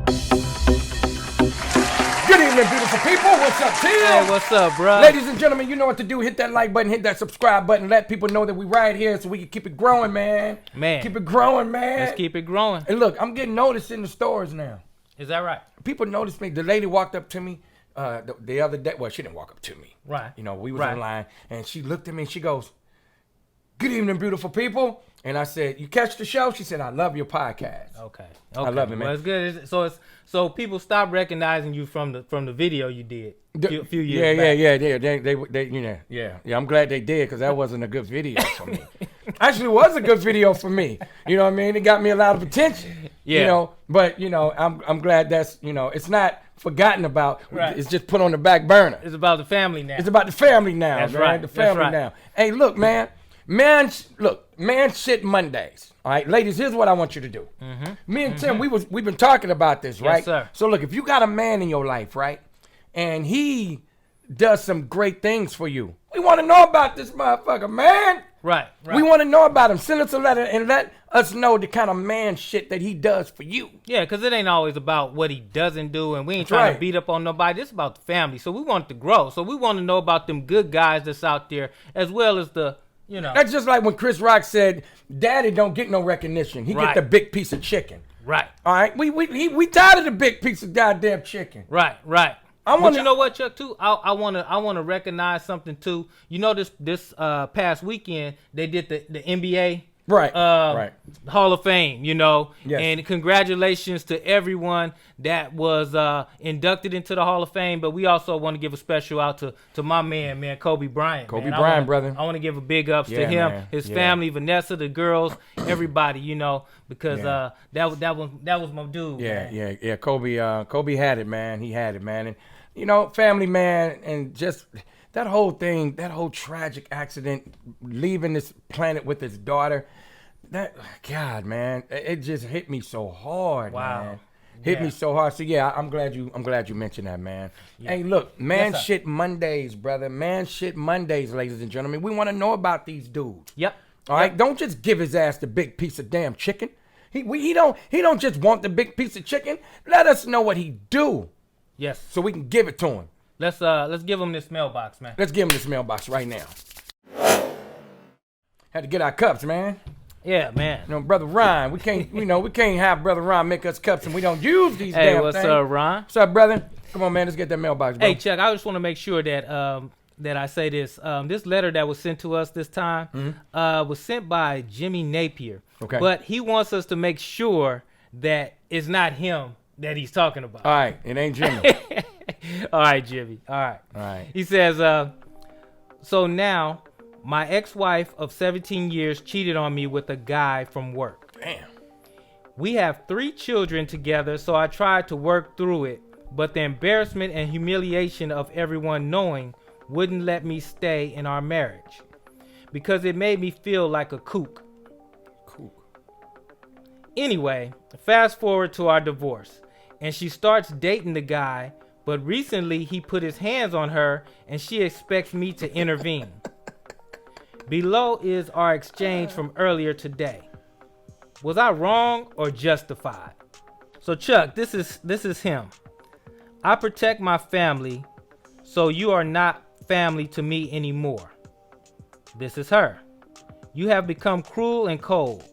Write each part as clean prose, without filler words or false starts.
Good evening, beautiful people. What's up, Tim? Hey, what's up, bro? Ladies and gentlemen, you know what to do. Hit that like button, hit that subscribe button. Let people know that we right here so we can keep it growing, man. Keep it growing, man. Let's keep it growing. And look, I'm getting noticed in the stores now. Is that right? People notice me. The lady walked up to me the other day. Well, she didn't walk up to me. Right. You know, we was in line, and she looked at me and she goes, "Good evening, beautiful people." And I said, "You catch the show?" She said, "I love your podcast." Okay. I love it, man. Well, it's good. So people stop recognizing you from the video you did a few years back. Yeah. I'm glad they did because that wasn't a good video for me. Actually, it was a good video for me. You know what I mean? It got me a lot of attention. Yeah. You know, but you know, I'm glad that's it's not forgotten about. Right. It's just put on the back burner. It's about the family now. It's about the family now, That's man. right. The family That's right. now. Hey, look, man. Man shit Mondays. All right, ladies, here's what I want you to do. Me and Tim, we've been talking about this, right? Yes, sir. So look, if you got a man in your life, right, and he does some great things for you, we want to know about this motherfucker, man. Right. We want to know about him. Send us a letter and let us know the kind of man shit that he does for you. Yeah, because it ain't always about what he doesn't do, and we ain't trying to beat up on nobody. It's about the family. So we want it to grow. So we want to know about them good guys that's out there, as well as the, That's just like when Chris Rock said, "Daddy don't get no recognition. He get the big piece of chicken." Right. All right. We tired of the big piece of goddamn chicken. Right. But you know what, Chuck? Too, I wanna recognize something too. You know, this past weekend they did the NBA right Hall of Fame. Yes. And congratulations to everyone that was inducted into the Hall of Fame. But we also want to give a special out to my man Kobe Bryant. Brother. I want to give a big ups to him, his family, Vanessa, the girls, everybody. Because that was my dude. Yeah. Kobe had it, man. He had it, man. And family, man, and just that whole thing, that whole tragic accident, leaving this planet with his daughter. That God, man, it just hit me so hard. Wow. Man. Hit me so hard. So yeah, I'm glad you mentioned that, man. Yeah. Hey, look, shit Mondays, brother. Man shit Mondays, ladies and gentlemen. We want to know about these dudes. Yep. All right. Don't just give his ass the big piece of damn chicken. He don't just want the big piece of chicken. Let us know what he do. Yes. So we can give it to him. Let's give him this mailbox, man. Let's give him this mailbox right now. Had to get our cups, man. Yeah, man. Brother Ron, we can't have Brother Ron make us cups and we don't use these damn things. Hey, what's up, Ron? What's up, brother? Come on, man. Let's get that mailbox, bro. Hey, Chuck, I just want to make sure that that I say this. This letter that was sent to us this time was sent by Jimmy Napier. Okay. But he wants us to make sure that it's not him that he's talking about. All right. It ain't Jimmy. All right, Jimmy. All right. He says, so now my ex-wife of 17 years cheated on me with a guy from work. Damn. We have 3 children together, so I tried to work through it, but the embarrassment and humiliation of everyone knowing wouldn't let me stay in our marriage because it made me feel like a kook. Anyway, fast forward to our divorce, and she starts dating the guy, but recently he put his hands on her and she expects me to intervene. Below is our exchange from earlier today. Was I wrong or justified? So Chuck, this is him. I protect my family, so you are not family to me anymore. This is her. You have become cruel and cold.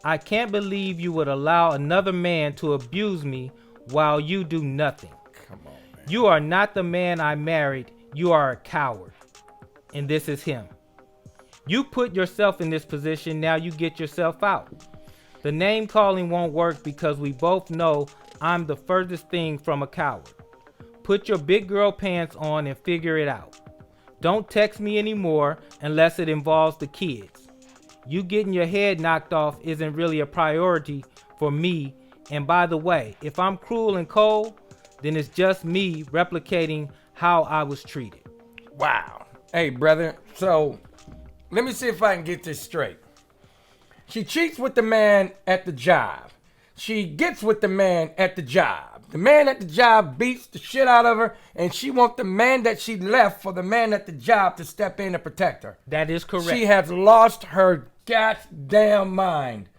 I can't believe you would allow another man to abuse me while you do nothing. Come on, man. You are not the man I married. You are a coward. And this is him. You put yourself in this position, now you get yourself out. The name calling won't work because we both know I'm the furthest thing from a coward. Put your big girl pants on and figure it out. Don't text me anymore unless it involves the kids. You getting your head knocked off isn't really a priority for me. And by the way, if I'm cruel and cold, then it's just me replicating how I was treated. Wow. Hey, brother. So let me see if I can get this straight. She cheats with the man at the job. She gets with the man at the job. The man at the job beats the shit out of her, and she wants the man that she left for the man at the job to step in and protect her. That is correct. She has lost her goddamn mind.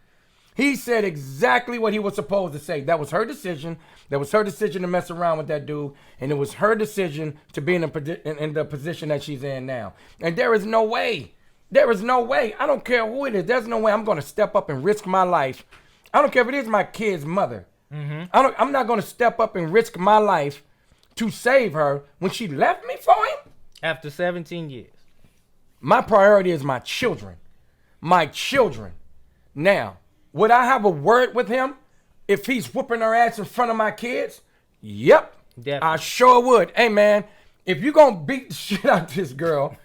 He said exactly what he was supposed to say. That was her decision. That was her decision to mess around with that dude. And it was her decision to be in the position that she's in now. And there is no way. There is no way. I don't care who it is. There's no way I'm going to step up and risk my life. I don't care if it is my kid's mother. I'm not going to step up and risk my life to save her when she left me for him. After 17 years. My priority is my children. My children. Now, would I have a word with him if he's whooping her ass in front of my kids? Yep. Definitely. I sure would. Hey, man, if you're going to beat the shit out of this girl,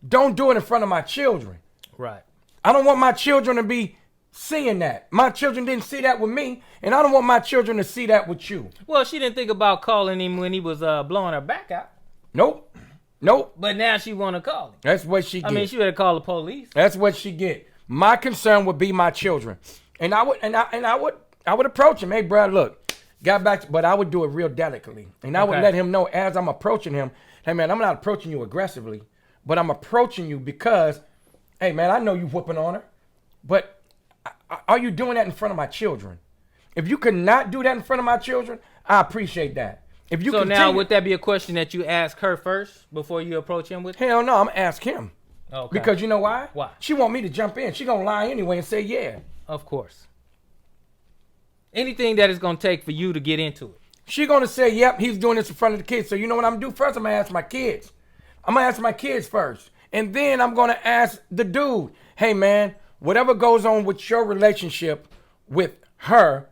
don't do it in front of my children. Right. I don't want my children to be seeing that. My children didn't see that with me, and I don't want my children to see that with you. Well, she didn't think about calling him when he was blowing her back out. Nope. Nope. But now she want to call him. That's what she get. I mean, she better call the police. That's what she get. My concern would be my children. And I would approach him. Hey, bro, look, but I would do it real delicately. And I would let him know as I'm approaching him, hey, man, I'm not approaching you aggressively, but I'm approaching you because, hey, man, I know you whooping on her, but are you doing that in front of my children? If you could not do that in front of my children, I appreciate that. If you so now, would that be a question that you ask her first before you approach him with? Hell no, I'm going to ask him. Okay. Because you know why? Why? She want me to jump in. She going to lie anyway and say yeah. Of course. Anything that it's going to take for you to get into it. She going to say, yep, he's doing this in front of the kids. So you know what I'm going to do first? I'm going to ask my kids. I'm going to ask my kids first. And then I'm going to ask the dude, hey, man, whatever goes on with your relationship with her,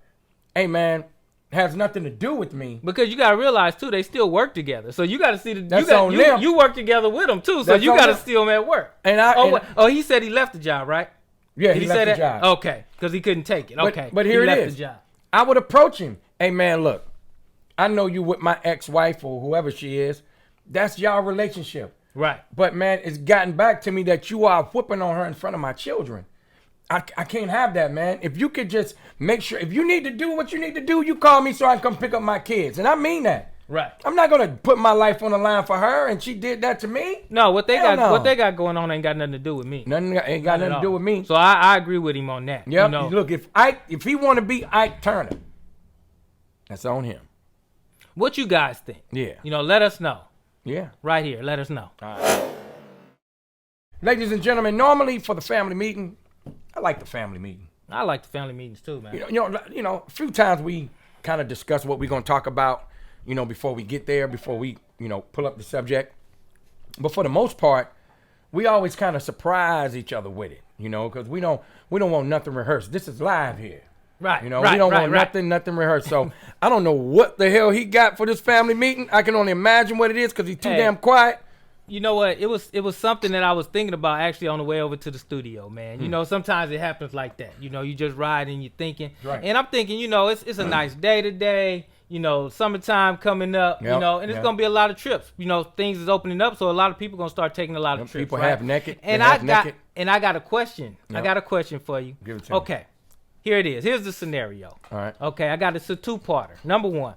hey, man, has nothing to do with me. Because you got to realize, too, they still work together. So you got to see you work together with them, too. So you got to see them at work. He said he left the job, right? Yeah, Did he left the job. Okay, because he couldn't take it. Okay, but here he it left is. The job. I would approach him. Hey, man, look, I know you with my ex-wife or whoever she is. That's y'all relationship. Right. But, man, it's gotten back to me that you are whooping on her in front of my children. I can't have that, man. If you could just make sure, if you need to do what you need to do, you call me so I can come pick up my kids. And I mean that. Right. I'm not going to put my life on the line for her, and she did that to me. No, what they got going on ain't got nothing to do with me. Ain't got nothing to do with me. So I agree with him on that. Yep. You know? Look, if he want to be Ike Turner, that's on him. What you guys think? Yeah. Let us know. Yeah. Right here. Let us know. All right. Ladies and gentlemen, normally for the family meeting, I like the family meeting. I like the family meetings too, man. You know, a few times we kind of discuss what we're going to talk about, before we get there, before we, pull up the subject. But for the most part, we always kind of surprise each other with it, because we don't want nothing rehearsed. This is live here. Right. We don't want nothing rehearsed. So I don't know what the hell he got for this family meeting. I can only imagine what it is because he's too damn quiet. You know what? It was something that I was thinking about actually on the way over to the studio, man. Sometimes it happens like that. You just ride and you're thinking. Right. And I'm thinking, it's a nice day today. Summertime coming up, yep. And it's going to be a lot of trips. Things is opening up, so a lot of people going to start taking a lot of trips. People right? half naked. And I got a question. Yep. I got a question for you. Give it to me. Okay. Here it is. Here's the scenario. All right. Okay, it's a two-parter. Number one,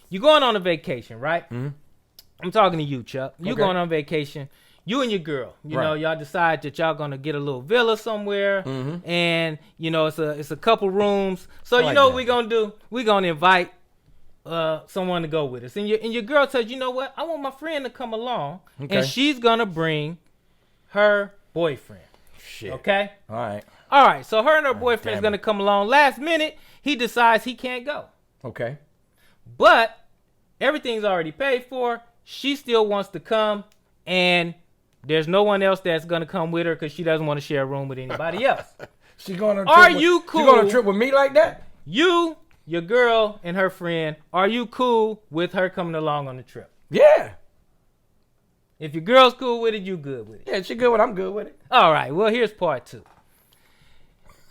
you're going on a vacation, right? Mm-hmm. I'm talking to you, Chuck. You're going on vacation. You and your girl, y'all decide that y'all gonna get a little villa somewhere, mm-hmm. and it's a couple rooms. So what we're gonna do? We're gonna invite someone to go with us, and your girl says, you know what? I want my friend to come along, okay. and she's gonna bring her boyfriend. Shit. Okay. All right. So her and her boyfriend's gonna come along. Last minute, he decides he can't go. Okay. But everything's already paid for. She still wants to come, and there's no one else that's going to come with her because she doesn't want to share a room with anybody else. Are you cool? She going on a trip with me like that? You, your girl, and her friend, are you cool with her coming along on the trip? Yeah. If your girl's cool with it, you good with it. Yeah, she good with it. I'm good with it. All right. Well, here's part two.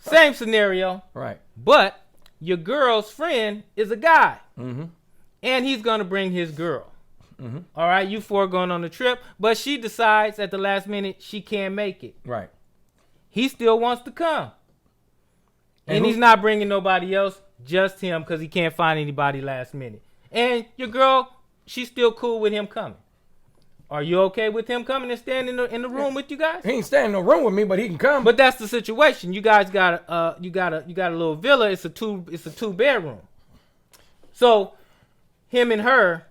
Same scenario. Right. But your girl's friend is a guy. Mm-hmm. And he's going to bring his girl. Mm-hmm. All right, you four going on the trip, but she decides at the last minute she can't make it. Right. He still wants to come. And he's not bringing nobody else, just him, because he can't find anybody last minute. And your girl, she's still cool with him coming. Are you okay with him coming and standing in the room with you guys? He ain't staying in no room with me, but he can come. But that's the situation. You guys got a little villa. It's a two bedroom. So him and her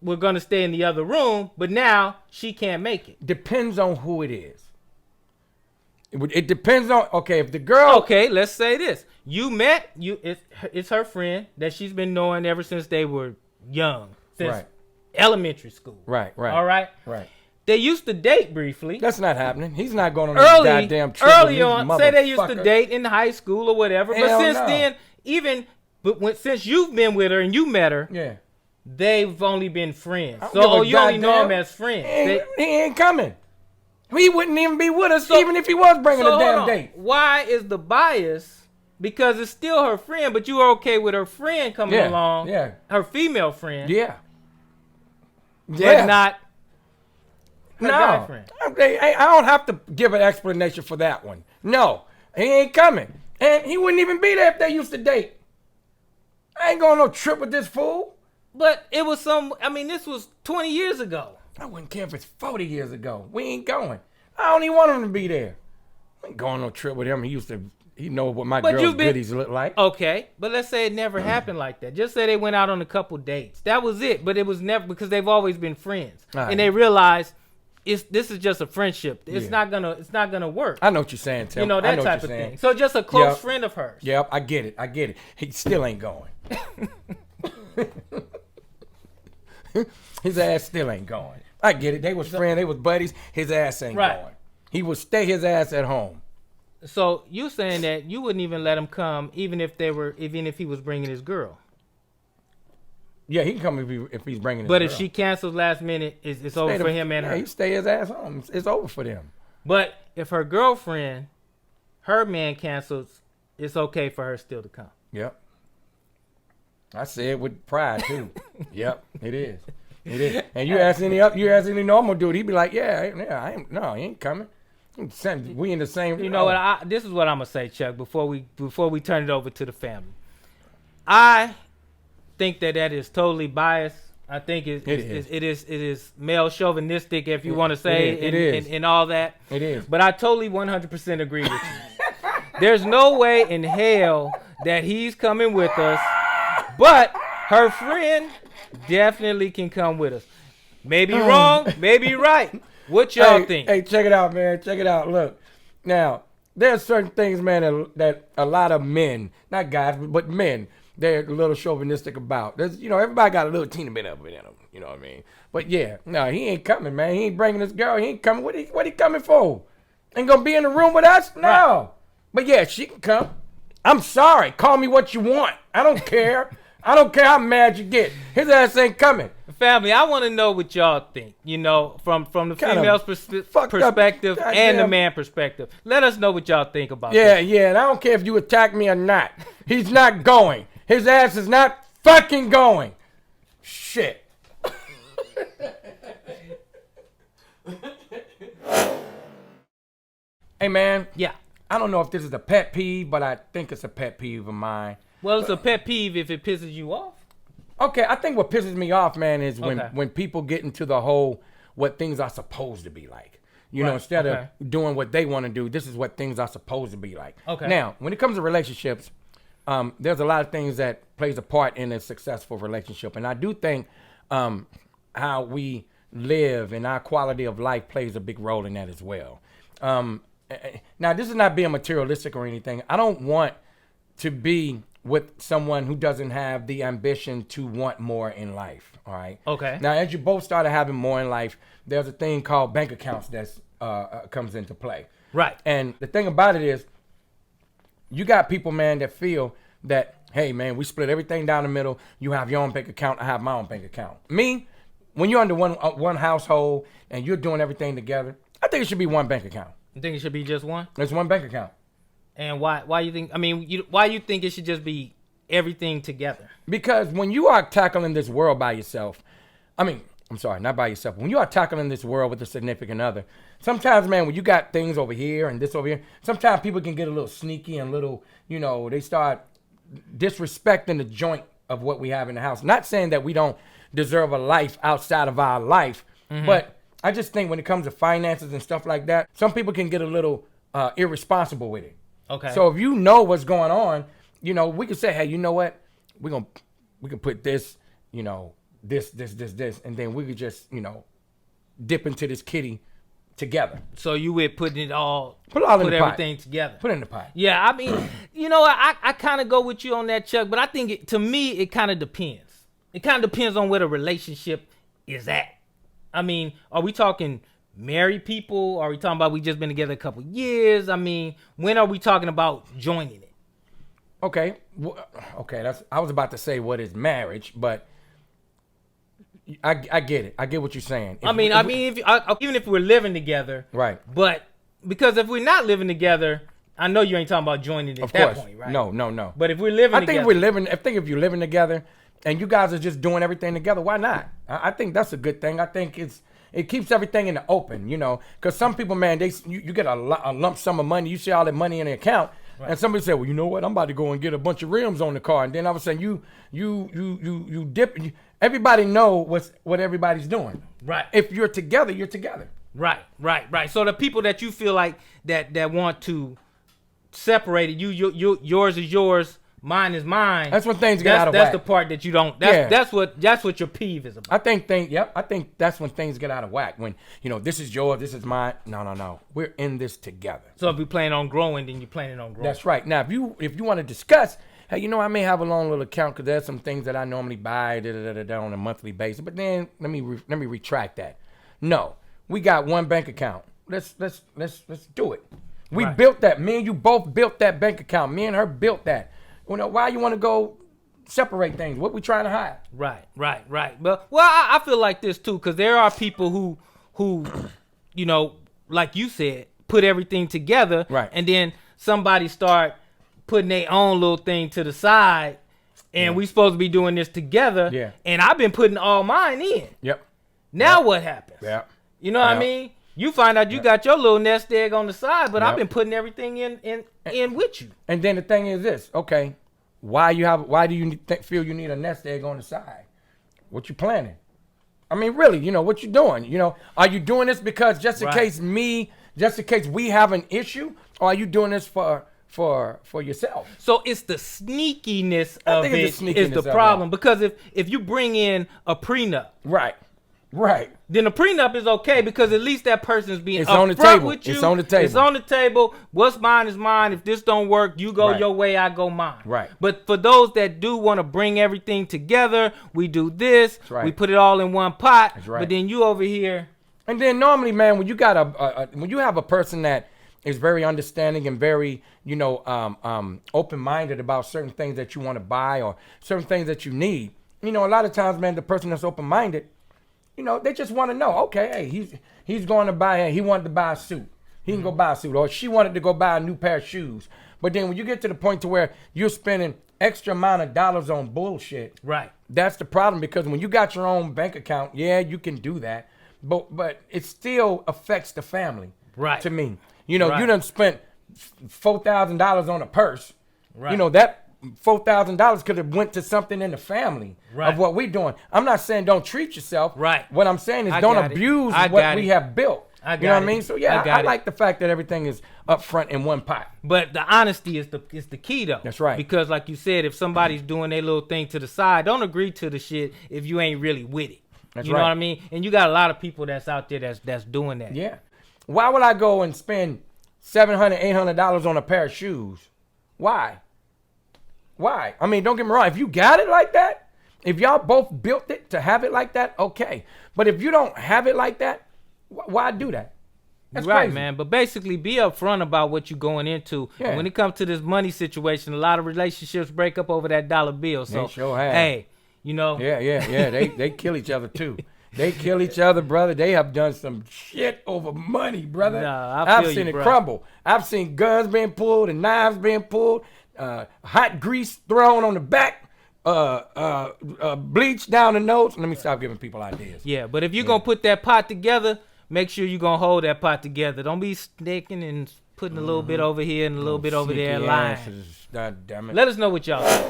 were gonna stay in the other room, but now she can't make it. Depends on who it is. It depends on, okay, if the girl. Okay, let's say this. You met it's her friend that she's been knowing ever since they were young, since Right. elementary school. Right. All right. Right. They used to date briefly. That's not happening. He's not going on this goddamn trip. Early on, say they used to date in high school or whatever. Hell but since no. then, since you've been with her and you met her, Yeah. they've only been friends. I don't give So a you only know goddamn- them as friends. He ain't coming. He wouldn't even be with us, even if he was bringing a damn date. Why is the bias? Because it's still her friend, but you are okay with her friend coming along. Yeah. Her female friend. Yeah. But not her guy No. friend. I don't have to give an explanation for that one. No. He ain't coming. And he wouldn't even be there if they used to date. I ain't going on no trip with this fool. But it was this was 20 years ago. I wouldn't care if it's 40 years ago. We ain't going. I don't even want him to be there. I ain't going on no trip with him. He know what my girl's goodies look like. Okay, but let's say it never happened like that. Just say they went out on a couple dates. That was it. But it was never, because they've always been friends. All right. And they realized this is just a friendship. It's Yeah. not gonna work. I know what you're saying, Tim. You know, I that know what type of you're saying. thing. So just a close Yep. friend of hers. Yep, I get it. He still ain't going. His ass still ain't going. I get it. They was friends. They was buddies. His ass ain't Right. going. He would stay his ass at home. So you saying that you wouldn't even let him come, even if he was bringing his girl. Yeah, he can come if he's bringing his But girl. if she cancels last minute, it's over for him and her. He stay his ass home. It's over for them. But if her girlfriend, her man cancels, it's okay for her still to come. Yep. I say it with pride too. Yep, it is. It is. And you ask any normal dude, he'd be like, he ain't coming. We in the same. You know what? This is what I'm gonna say, Chuck. Before we turn it over to the family, I think that is totally biased. I think it is male chauvinistic, if you want to say, it is. And all that. It is. But I totally 100% agree with you. There's no way in hell that he's coming with us, but her friend definitely can come with us. Maybe wrong, maybe right. What y'all think? Hey, check it out, man. Check it out. Look, now there's certain things, man, that a lot of men, not guys, but men, they're a little chauvinistic about. There's, everybody got a little teeny bit of it in them. You know what I mean? But yeah, no, he ain't coming, man. He ain't bringing this girl. He ain't coming. What he coming for? Ain't gonna be in the room with us? No. Right. But yeah, she can come. I'm sorry. Call me what you want. I don't care. I don't care how mad you get. His ass ain't coming. Family, I want to know what y'all think. From the female's perspective and the man perspective. Let us know what y'all think about this. Yeah, and I don't care if you attack me or not. He's not going. His ass is not fucking going. Shit. Hey, man. Yeah. I don't know if this is a pet peeve, but I think it's a pet peeve of mine. Well, it's a pet peeve if it pisses you off. Okay, I think what pisses me off, man, is when people get into the whole what things are supposed to be like. Instead of doing what they want to do, this is what things are supposed to be like. Okay. Now, when it comes to relationships, there's a lot of things that plays a part in a successful relationship. And I do think how we live and our quality of life plays a big role in that as well. Now, this is not being materialistic or anything. I don't want to be with someone who doesn't have the ambition to want more in life. All right. Okay. Now, as you both started having more in life, there's a thing called bank accounts that comes into play. Right. And the thing about it is, you got people, man, that feel that, hey, man, we split everything down the middle. You have your own bank account. I have my own bank account. Me, when you're under one household and you're doing everything together, I think it should be one bank account. You think it should be just one? It's one bank account. And why you think? Why you think it should just be everything together? Because when you are tackling this world by yourself, not by yourself. When you are tackling this world with a significant other, sometimes, man, when you got things over here and this over here, sometimes people can get a little sneaky and they start disrespecting the joint of what we have in the house. Not saying that we don't deserve a life outside of our life, But I just think when it comes to finances and stuff like that, some people can get a little irresponsible with it. Okay. So if you know what's going on, you know, we can say, hey, you know what? We can put this, you know, this, and then we could just, you know, dip into this kitty together. So you with putting it all, Put everything pot. together. Put it in the pot. Yeah, I mean, you know, I kind of go with you on that, Chuck, but I think to me, it kind of depends. It kind of depends on where the relationship is at. I mean, are we talking married people? Are we talking about we just been together a couple years? I mean, when are we talking about joining it? Okay. Okay. I was about to say what is marriage, but I get it. I get what you're saying. Even if we're living together, right? But because if we're not living together, I know you ain't talking about joining at that point, right? No. But if we're living together, if you're living together, and you guys are just doing everything together, why not? I think that's a good thing. I think it keeps everything in the open, you know, because some people, man, you get a lump sum of money, you see all that money in the account. Right. And somebody said, well, you know what? I'm about to go and get a bunch of rims on the car. And then all of a sudden you dip. Everybody know what everybody's doing. Right. If you're together, you're together. Right. So the people that you feel like that want to separate it, yours is yours, mine is mine. That's when things get out of whack. That's the part that you don't. That's what your peeve is about. I think that's when things get out of whack. When, you know, this is yours, this is mine. No. We're in this together. So if we plan on growing, then you're planning on growing. That's right. Now, if you want to discuss, hey, you know, I may have a long little account because there's some things that I normally buy on a monthly basis. But then let me retract that. No, we got one bank account. Let's do it. We built that. Me and you both built that bank account. Me and her built that. You know, why you want to go separate things? What we trying to hide? Right. But I feel like this too, because there are people who, you know, like you said, put everything together, right? And then somebody start putting their own little thing to the side, and we supposed to be doing this together. Yeah. And I've been putting all mine in. Yep. What happens? Yeah. You know what I mean? You find out you got your little nest egg on the side, but I've been putting everything in with you. And then the thing is this, okay, why do you feel you need a nest egg on the side? What you planning? I mean, really, you know, what you doing? You know, are you doing this because just in case we have an issue, or are you doing this for yourself? So it's the sneakiness of it is the problem, because if you bring in a prenup, right, then the prenup is okay because at least that person's being on the upfront table. with you. It's on the table. It's on the table. What's mine is mine. If this don't work, you go your way, I go mine. Right. But for those that do want to bring everything together, we do this. That's right. We put it all in one pot. That's right. But then you over here. And then normally, man, when you got when you have a person that is very understanding and very, you know, open-minded about certain things that you want to buy or certain things that you need, you know, a lot of times, man, the person that's open-minded, you know, they just want to know, okay, hey, he's going to buy, he wanted to buy a suit. He can go buy a suit. Or she wanted to go buy a new pair of shoes. But then when you get to the point to where you're spending extra amount of dollars on bullshit, right? That's the problem, because when you got your own bank account, yeah, you can do that. But it still affects the family, right? To me. You know, you done spent $4,000 on a purse. Right. You know, that $4,000 could have went to something in the family of what we're doing. I'm not saying don't treat yourself. Right. What I'm saying is don't abuse what we have built. You know what I mean? So yeah, I like the fact that everything is up front in one pot. But the honesty is the key though. That's right. Because like you said, if somebody's doing their little thing to the side, don't agree to the shit if you ain't really with it. That's you know what I mean? And you got a lot of people that's out there that's doing that. Yeah. Why would I go and spend $700, $800 on a pair of shoes? Why? I mean, don't get me wrong. If you got it like that, if y'all both built it to have it like that, okay. But if you don't have it like that, why do that? That's right, crazy. Man. But basically, be upfront about what you're going into. Yeah. And when it comes to this money situation, a lot of relationships break up over that dollar bill. So, they sure have. Hey, you know. Yeah. They kill each other too. They kill each other, brother. They have done some shit over money, brother. Nah, I've seen it crumble. I've seen guns being pulled and knives being pulled, hot grease thrown on the back, bleach down the nose. Let me stop giving people ideas. Yeah, but if you're going to put that pot together, make sure you're going to hold that pot together. Don't be sticking and putting a little bit over here and a little bit over there lying. God damn it. Let us know what y'all think.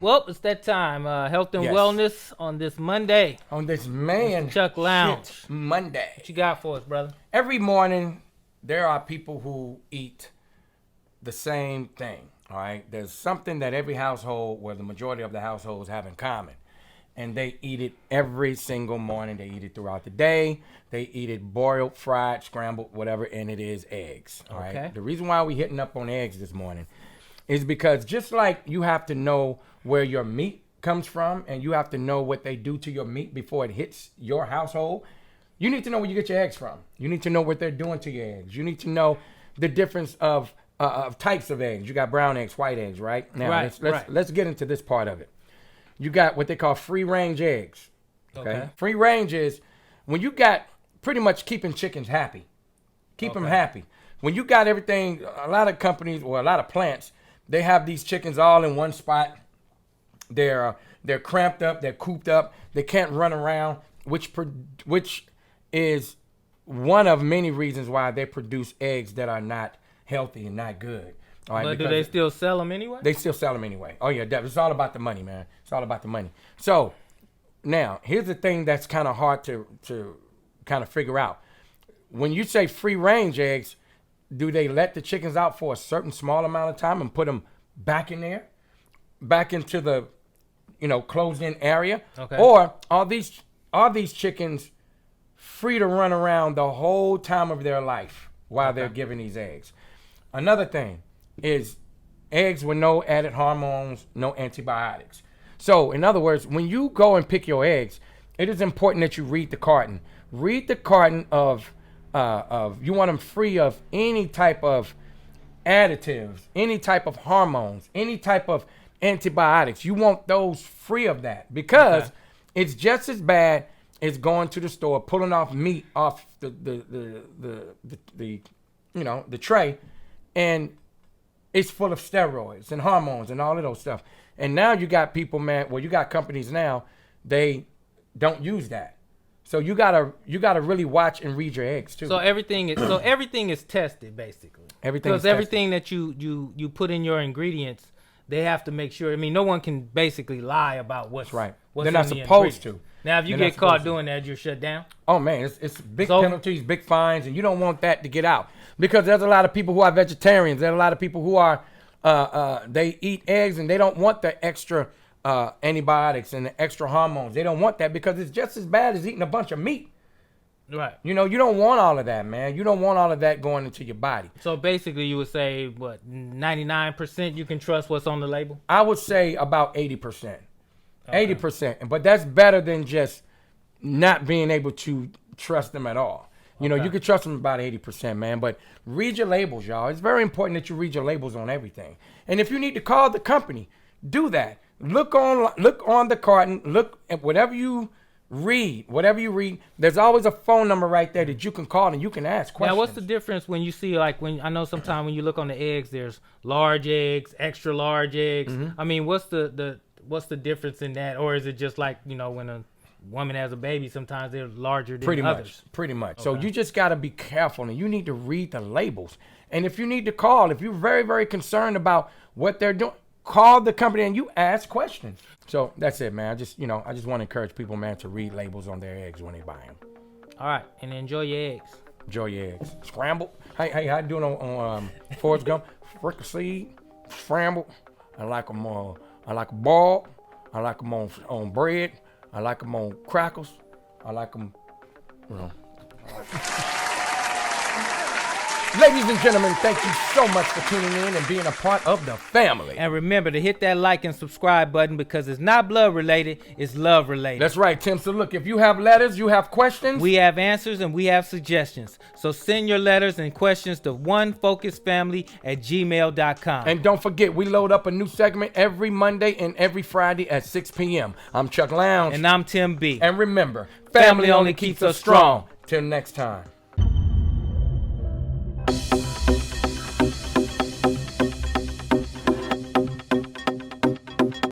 Well, it's that time. Health and Yes. wellness on this Monday. On this man Chuck Lounge. shit Monday. What you got for us, brother? Every morning, there are people who eat the same thing. All right, there's something that every household, well, the majority of the households have in common, and they eat it every single morning. They eat it throughout the day. They eat it boiled, fried, scrambled, whatever, and it is eggs. All Okay. right. The reason why we hitting up on eggs this morning is because just like you have to know where your meat comes from, and you have to know what they do to your meat before it hits your household, you need to know where you get your eggs from. You need to know what they're doing to your eggs. You need to know the difference of types of eggs. You got brown eggs, white eggs, right? Now, Right, let's get into this part of it. You got what they call free-range eggs. Okay. Free-range is when you got pretty much keeping chickens happy. Keep them happy. When you got everything, a lot of companies or a lot of plants, they have these chickens all in one spot. They're cramped up. They're cooped up. They can't run around, which is one of many reasons why they produce eggs that are not healthy and not good. All right, But do because they still sell them anyway? they still sell them anyway. Oh yeah, it's all about the money, man. It's all about the money. So now here's the thing that's kind of hard to kind of figure out. When you say free range eggs, do they let the chickens out for a certain small amount of time and put them back in there, back into the closed in area? Okay. Or are these chickens free to run around the whole time of their life while they're giving these eggs? Another thing is eggs with no added hormones, no antibiotics. So, in other words, when you go and pick your eggs, it is important that you read the carton. Read the carton of you want them free of any type of additives, any type of hormones, any type of antibiotics. You want those free of that because it's just as bad as going to the store, pulling off meat off the tray, and it's full of steroids and hormones and all of those stuff. And now you got people, man. Well, you got companies now. They don't use that. So you gotta really watch and read your eggs too. So everything is tested basically. Everything that you put in your ingredients, they have to make sure. I mean, no one can basically lie about what's right. What's They're not in the supposed to. Now, if you They're get not caught supposed to. doing that, you're shut down. Oh man, it's big penalties, big fines, and you don't want that to get out because there's a lot of people who are vegetarians. There's a lot of people who are they eat eggs and they don't want the extra antibiotics and the extra hormones. They don't want that because it's just as bad as eating a bunch of meat. Right. You don't want all of that, man. You don't want all of that going into your body. So basically, you would say what 99% you can trust what's on the label. I would say about 80%. 80%. But that's better than just not being able to trust them at all. You know, you can trust them about 80%, man. But read your labels, y'all. It's very important that you read your labels on everything. And if you need to call the company, do that. Look on the carton. Look at whatever you read. There's always a phone number right there that you can call and you can ask questions. Now, what's the difference when you see, like, I know sometimes when you look on the eggs, there's large eggs, extra large eggs. Mm-hmm. I mean, what's the difference in that? Or is it just like, when a woman has a baby, sometimes they're larger than others? Pretty much. So you just got to be careful and you need to read the labels. And if you need to call, if you're very, very concerned about what they're doing, call the company and you ask questions. So that's it, man. I just want to encourage people, man, to read labels on their eggs when they buy them. All right, and enjoy your eggs. Enjoy your eggs. Scrambled. Hey, how you doing on Forrest Gump? Fricassee, scrambled. I like them. I like them boiled. I like them on bread. I like them on crackers. I like them. Ladies and gentlemen, thank you so much for tuning in and being a part of the family. And remember to hit that like and subscribe button because it's not blood related, it's love related. That's right, Tim. So look, if you have letters, you have questions. We have answers and we have suggestions. So send your letters and questions to onefocusedfamily@gmail.com. And don't forget, we load up a new segment every Monday and every Friday at 6 p.m. I'm Chuck Lounge. And I'm Tim B. And remember, family only keeps us strong. Till next time.